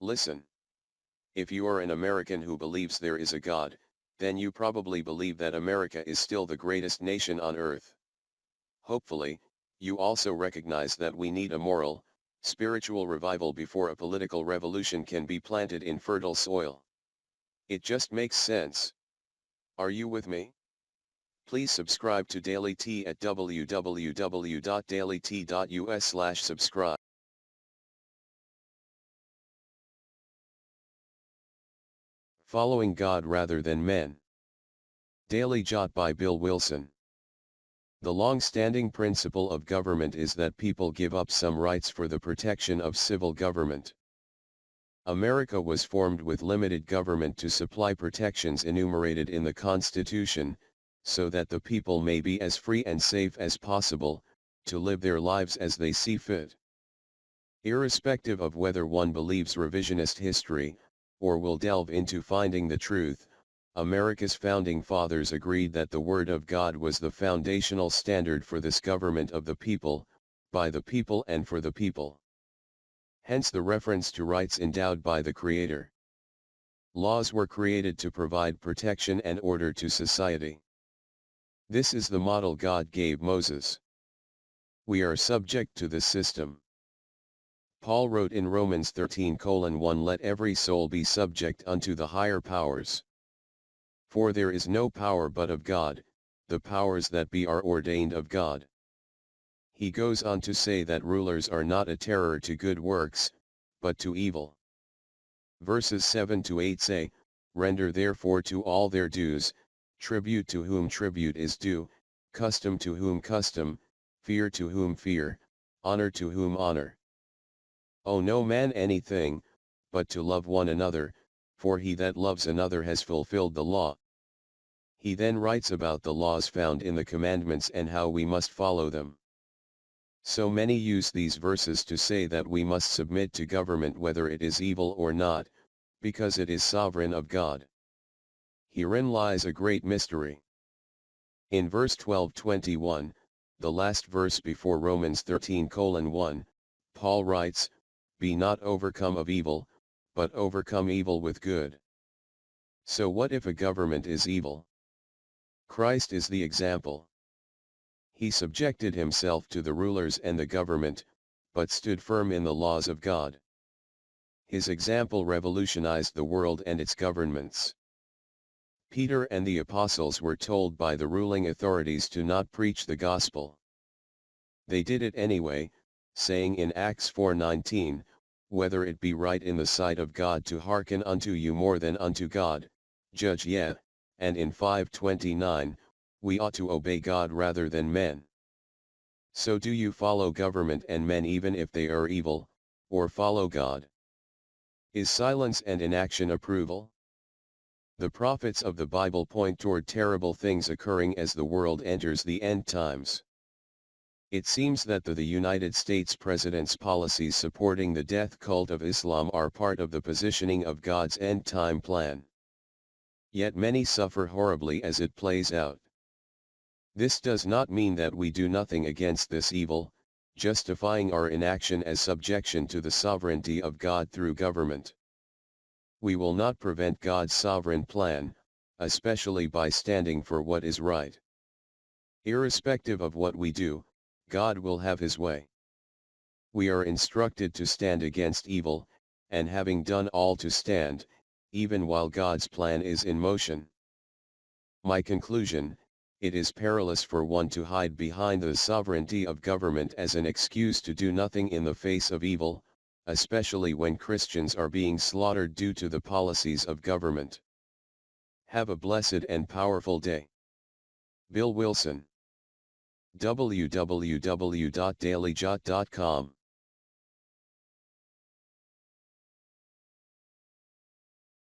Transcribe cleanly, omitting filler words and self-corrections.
Listen. If you are an American who believes there is a God, then you probably believe that America is still the greatest nation on earth. Hopefully, you also recognize that we need a moral, spiritual revival before a political revolution can be planted in fertile soil. It just makes sense. Are you with me? Please subscribe to Daily Tea at www.dailytea.us/subscribe. Following God rather than men. Daily Jot by Bill Wilson. The long-standing principle of government is that people give up some rights for the protection of civil government. America was formed with limited government to supply protections enumerated in the Constitution, so that the people may be as free and safe as possible, to live their lives as they see fit. Irrespective of whether one believes revisionist history, or will delve into finding the truth, America's founding fathers agreed that the Word of God was the foundational standard for this government of the people, by the people and for the people. Hence the reference to rights endowed by the Creator. Laws were created to provide protection and order to society. This is the model God gave Moses. We are subject to this system. Paul wrote in Romans 13:1, "Let every soul be subject unto the higher powers. For there is no power but of God, the powers that be are ordained of God." He goes on to say that rulers are not a terror to good works, but to evil. Verses 7-8 say, "Render therefore to all their dues, tribute to whom tribute is due, custom to whom custom, fear to whom fear, honor to whom honor. Owe no man anything, but to love one another, for he that loves another has fulfilled the law." He then writes about the laws found in the commandments and how we must follow them. So many use these verses to say that we must submit to government whether it is evil or not, because it is sovereign of God. Herein lies a great mystery. In verse 12:21, the last verse before Romans 13:1, Paul writes, "Be not overcome of evil, but overcome evil with good." So what if a government is evil? Christ is the example. He subjected himself to the rulers and the government, but stood firm in the laws of God. His example revolutionized the world and its governments. Peter and the apostles were told by the ruling authorities to not preach the gospel. They did it anyway, saying in Acts 4:19, "Whether it be right in the sight of God to hearken unto you more than unto God, judge ye," and in 5:29, "We ought to obey God rather than men." So do you follow government and men even if they are evil, or follow God? Is silence and inaction approval? The prophets of the Bible point toward terrible things occurring as the world enters the end times. It seems that the United States President's policies supporting the death cult of Islam are part of the positioning of God's end-time plan. Yet many suffer horribly as it plays out. This does not mean that we do nothing against this evil, justifying our inaction as subjection to the sovereignty of God through government. We will not prevent God's sovereign plan, especially by standing for what is right. Irrespective of what we do, God will have his way. We are instructed to stand against evil, and having done all to stand, even while God's plan is in motion. My conclusion: it is perilous for one to hide behind the sovereignty of government as an excuse to do nothing in the face of evil, especially when Christians are being slaughtered due to the policies of government. Have a blessed and powerful day. Bill Wilson. www.dailyjot.com